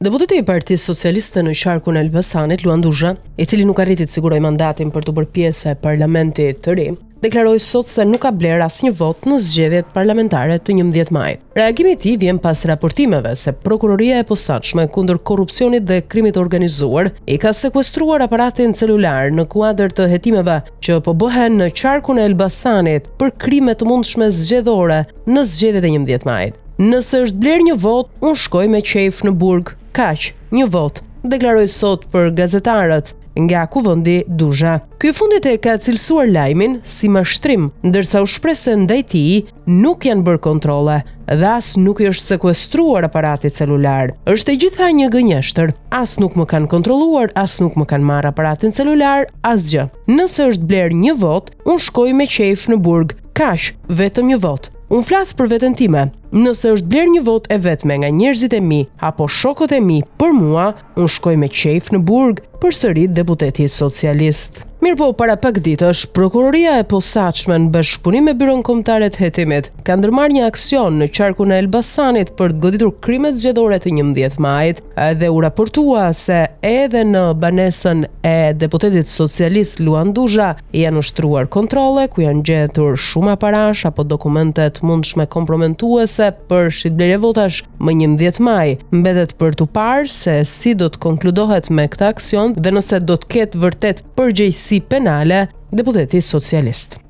Deputeti i Partisë Socialiste në qarkun e Elbasanit, Luan Duzha, i cili nuk arriti të sigurojë mandatin për të bërë pjesë e parlamentit të ri, deklaroi sot se nuk ka bler asnjë vot në zgjedhjet parlamentare të 11 majit. Reagimi i tij vjen pas raportimeve se prokuroria e posaçme kundër korrupsionit dhe krimit të organizuar i ka sekuestruar aparatin celular në kuadër të hetimeve që po bëhen në qarkun e Elbasanit për krime të mundshme zgjedhore në zgjedhjet e 11 majit. Nëse është bler një vot, unë shkoj me qejf në burg. Kaq, një vot, deklaroi sot për gazetarët nga Kuvendi Duzha. Ky fundit e ka cilësuar lajmin si mashtrim, ndërsa u shpreh se ndaj tij nuk janë bërë kontrolle dhe as nuk i është sekuestruar aparati celular. Është e gjitha një gënjeshtër. As nuk më kanë kontrolluar, as nuk më kanë marrë aparatin celular, asgjë. Nëse është bler një vot, unë shkoj me qejf në burg. Kaq, vetëm një vot. Unë flas për veten time. Nëse është bler një vot e vetme nga njerëzit e mi apo shokët e mi për mua, unë shkoj me qejf në burg, përsërit deputeti socialist. Mirëpo, para pak ditësh, prokuroria e posaçme në bashkëpunim me Byron Kombëtare të Hetimit ka ndërmarrë një aksion në qarkun e Elbasanit për të goditur krimet zgjedhore të 11 majit dhe u raportua se edhe në banesën e deputetit socialist Luan Duzha janë ushtruar kontrolle ku janë gjetur shumë aparash apo dokumente të mundshme komprometuese për shitblerje votash më 11 maj. Mbetet për tu parë se si do të konkludohet me këtë aksion dhe nëse do të ketë vërtet përgjegjësi penale deputeti socialist.